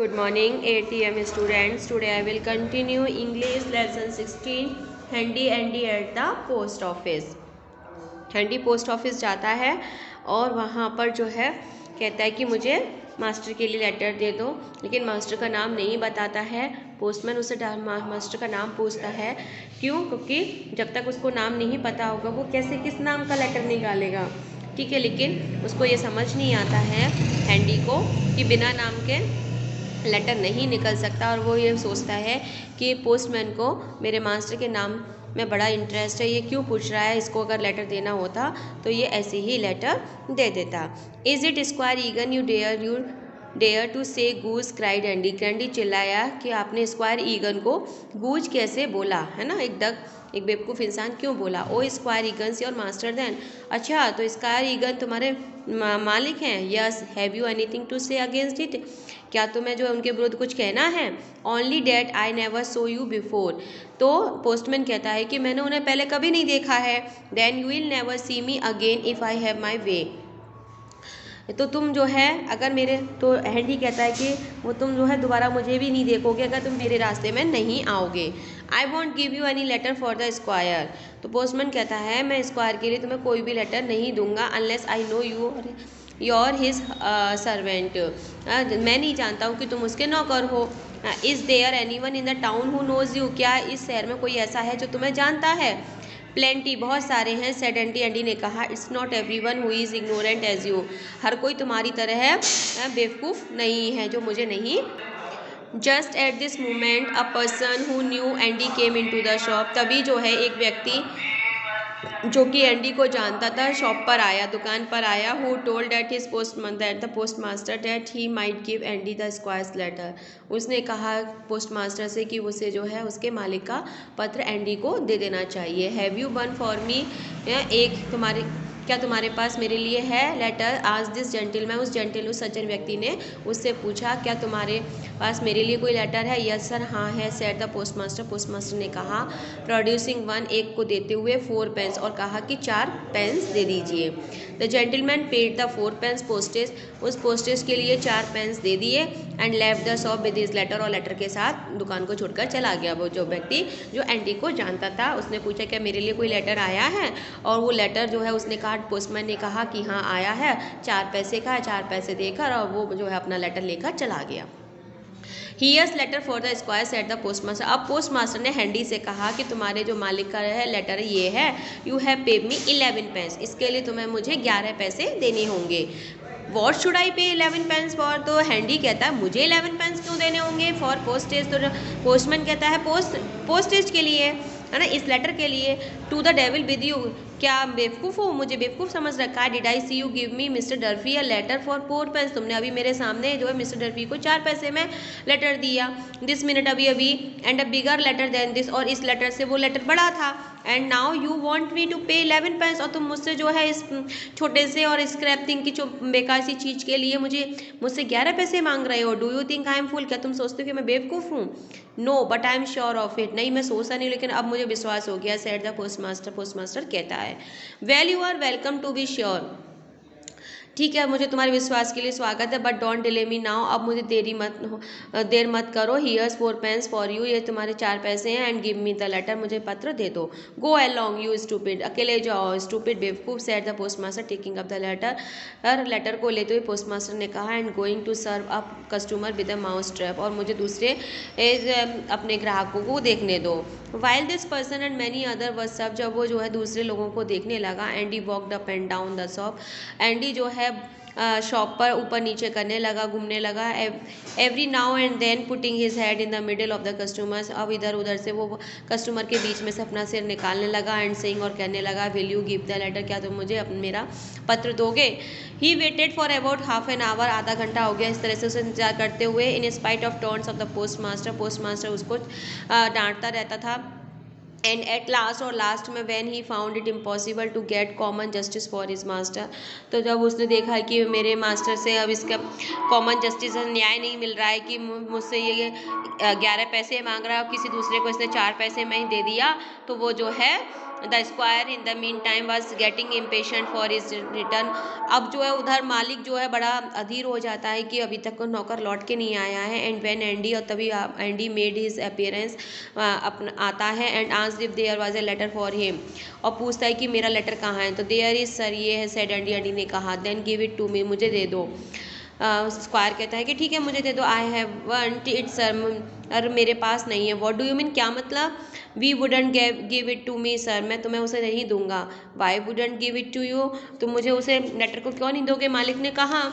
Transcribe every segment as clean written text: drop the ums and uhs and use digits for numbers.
Good morning, 8 a.m. students. Today I will continue English lesson 16, Handy Andy at the post office. Handy post office जाता है और वहाँ पर जो है कहता है कि मुझे मास्टर के लिए लेटर दे दो, लेकिन मास्टर का नाम नहीं बताता है। पोस्टमैन उसे मास्टर का नाम पूछता है, क्यों? क्योंकि जब तक उसको नाम नहीं पता होगा वो कैसे किस नाम का लेटर निकालेगा। ठीक है, लेकिन उसको ये समझ नहीं आता है हैंडी को कि बिना नाम के लेटर नहीं निकल सकता, और वो ये सोचता है कि पोस्टमैन को मेरे मास्टर के नाम में बड़ा इंटरेस्ट है, ये क्यों पूछ रहा है, इसको अगर लेटर देना होता तो ये ऐसे ही लेटर दे देता। Is it squire again you dare to say goose cried Andy. Candy चिल्लाया कि आपने स्क्वायर ईगन को गूज कैसे बोला, है ना, एक बेवकूफ़ इंसान क्यों बोला। Oh squire Egan's your master then. अच्छा, तो स्क्वायर ईगन तुम्हारे मालिक हैं। Yes. Have you anything to say against it. क्या तुम्हें जो उनके विरुद्ध कुछ कहना है। Only that I never saw you before. तो पोस्टमैन कहता है कि मैंने उन्हें पहले कभी नहीं देखा है। Then you will never see me again if I have my way. तो तुम जो है अगर मेरे, तो हैंडी कहता है कि वो तुम जो है दोबारा मुझे भी नहीं देखोगे अगर तुम मेरे रास्ते में नहीं आओगे। I won't give you any letter for the squire. तो पोस्टमैन कहता है मैं स्क्वायर के लिए तुम्हें कोई भी लेटर नहीं दूंगा unless I know you you're his servant. मैं नहीं जानता हूँ कि तुम उसके नौकर हो। Is there anyone in the town who knows you. क्या इस शहर में कोई ऐसा है जो तुम्हें जानता है। प्लेंटी, बहुत सारे हैं, सेड एंडी ने कहा। It's not every one who is ignorant as you. हर कोई तुम्हारी तरह है बेवकूफ़ नहीं है जो मुझे नहीं। Just at this moment a person who knew Andy came into the shop. तभी जो है एक व्यक्ति जो कि एंडी को जानता था शॉप पर आया, दुकान पर आया। Who told that his the post master that he might give Andy the squire's letter. उसने कहा पोस्ट मास्टर से कि उसे जो है उसके मालिक का पत्र एंडी को दे देना चाहिए। Have you one for me. क्या तुम्हारे पास मेरे लिए है लेटर। आज दिस जेंटलमैन, उस सज्जन व्यक्ति ने उससे पूछा क्या तुम्हारे पास मेरे लिए कोई लेटर है। यस सर, हाँ है, सेड द पोस्टमास्टर। पोस्टमास्टर ने कहा, प्रोड्यूसिंग वन, एक को देते हुए 4 पेंस, और कहा कि 4 पेंस दे दीजिए। The gentleman paid the 4 pence postage. उस पोस्टेज के लिए 4 पेंस दे दिए। And left the shop with his letter, और लेटर के साथ दुकान को छोड़कर चला गया। वो जो व्यक्ति जो एंडी को जानता था, उसने पूछा क्या मेरे लिए कोई लेटर आया है, और वो लेटर जो है उसने कहा, पोस्टमैन ने कहा कि हाँ आया है, 4 पैसे का है। 4 पैसे देकर और वो जो है अपना लेटर लेकर चला गया। Here's letter for the squire said the postmaster. अब पोस्टमास्टर ने हैंडी से कहा कि तुम्हारे जो मालिक का है लेटर ये है। You have paid me 11 pence. इसके लिए तुम्हें मुझे 11 पैसे देने होंगे। वॉट शुड आई पे 11 पेंस फॉर। तो हैंडी कहता है मुझे 11 पेंस क्यों देने होंगे फॉर पोस्टेज। तो पोस्टमैन कहता है पोस्टेज के लिए, है ना, इस लेटर के लिए। To the devil with you. क्या बेवकूफ़ हो, मुझे बेवकूफ़ समझ रखा है। Did I see you give me mister Durfee a letter for 4 pence. तुमने अभी मेरे सामने जो है मिस्टर डर्फी को 4 पैसे में लेटर दिया। दिस मिनट, अभी and a bigger letter than this, और इस लेटर से वो लेटर बड़ा था। And now you want me to pay 11 pens, और तुम मुझसे जो है इस छोटे से और स्क्रैप थिंग की जो बेकार सी चीज़ के लिए मुझसे 11 पैसे मांग रहे हो। Do you think I am fool. क्या तुम सोचते हो कि मैं बेवकूफ़ हूँ। No but I am sure of it. नहीं, मैं सोचा नहीं, लेकिन अब मुझे विश्वास हो गया। Said the postmaster. पोस्टमास्टर कहता है, well you are welcome to be sure. ठीक है, मुझे तुम्हारे विश्वास के लिए स्वागत है, but don't delay me now. अब मुझे देर मत करो। Here's 4 pence for you. ये तुम्हारे 4 पैसे हैं। And give me the letter, मुझे पत्र दे दो। Go along you stupid. अकेले जाओ स्टूपिड बेवकूफ। Said the postmaster taking up the letter को लेते हुए पोस्टमास्टर ने कहा, and going to serve up customer with a mouse trap. और मुझे दूसरे अपने ग्राहकों को देखने दो। While this person and many other worse सब, जब वो जो है दूसरे लोगों को देखने लगा, Andy walked up and down the shop. Andy जो है शॉप पर ऊपर नीचे करने लगा, घूमने लगा। Every now and then putting his head in the middle of the customers. अब इधर उधर से वो कस्टमर के बीच में से अपना सिर निकालने लगा। एंड सेइंग, और कहने लगा, will you give the letter. क्या तुम मुझे मेरा पत्र दोगे। He waited for about half an hour. आधा घंटा हो गया इस तरह से उसे इंतजार करते हुए। In spite of taunts of the postmaster. Postmaster उसको डांटता रहता था। एंड एट लास्ट, और लास्ट में, when he found it impossible to get common justice for his master. तो जब उसने देखा कि मेरे मास्टर से अब इसका कॉमन जस्टिस न्याय नहीं मिल रहा है कि मुझसे ये 11 पैसे मांग रहा है और किसी दूसरे को इसने 4 पैसे में ही दे दिया, तो वो जो है the square in the mean time was getting impatient for his return. अब जो है उधर मालिक जो है बड़ा अधीर हो जाता है कि अभी तक नौकर लौट के नहीं आया है। एंड व्हेन एंडी, और तभी एंडी मेड हिज अपीयरेंस, अपना आता है। And asked if there was a letter for him, और पूछता है कि मेरा लेटर कहाँ है। तो देयर इज सर, ये है, सेड एंडी। एंडी ने कहा then give it to me, मुझे दे दो। स्क्वायर कहता है कि ठीक है मुझे दे दो। I have want it sir, और मेरे पास नहीं है। व्हाट डू यू मीन, क्या मतलब। We wouldn't give it to me sir, मैं तुम्हें उसे नहीं दूंगा। Why wouldn't give it to you, तुम मुझे उसे लेटर को क्यों नहीं दोगे, मालिक ने कहा।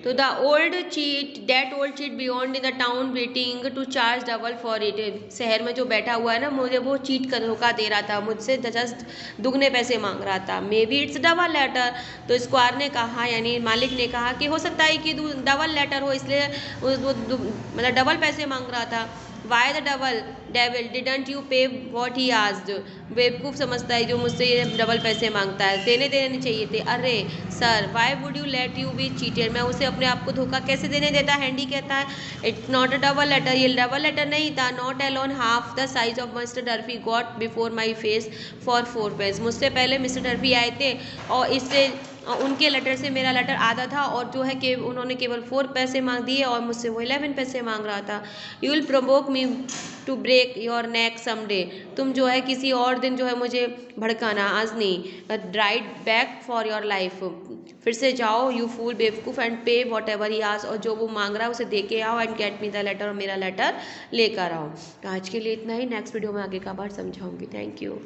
तो the old cheat, that old cheat beyond in the town waiting to charge double for it. शहर में जो बैठा हुआ है ना, मुझे वो चीट कर धोखा दे रहा था, मुझसे जस्ट दुगने पैसे मांग रहा था। Maybe it's double letter. तो स्क्वायर ने कहा, यानी मालिक ने कहा कि हो सकता है कि डबल लेटर हो, इसलिए मतलब डबल पैसे मांग रहा था। Why the double devil didn't you पे वॉट ही आस्ड, बेवकूफ़ समझता है जो मुझसे ये डबल पैसे मांगता है, देने देने चाहिए थे। अरे sir, why would you let you B cheated, मैं उसे अपने आप को धोखा कैसे देने देता। हैंडी कहता है it's not a double letter, ये डबल लेटर नहीं था। Not alone half the size of mister Durfy got before my face for 4 page, मुझसे पहले मिस्टर डर्फी आए थे और इससे उनके लेटर से मेरा लेटर आधा था, और जो है कि उन्होंने केवल 4 पैसे मांग दिए और मुझसे वो 11 पैसे मांग रहा था। You will provoke me to break your neck someday, तुम जो है किसी और दिन जो है मुझे भड़काना, आज नहीं। Right back for your life, फिर से जाओ यू फूल, बेवकूफ़, एंड पे वॉट एवर ही आज, और जो वो मांग रहा है उसे दे के आओ। And get me the letter, और मेरा लेटर लेकर आओ। आज के लिए इतना ही, नेक्स्ट वीडियो में आगे का बार समझाऊंगी। Thank you.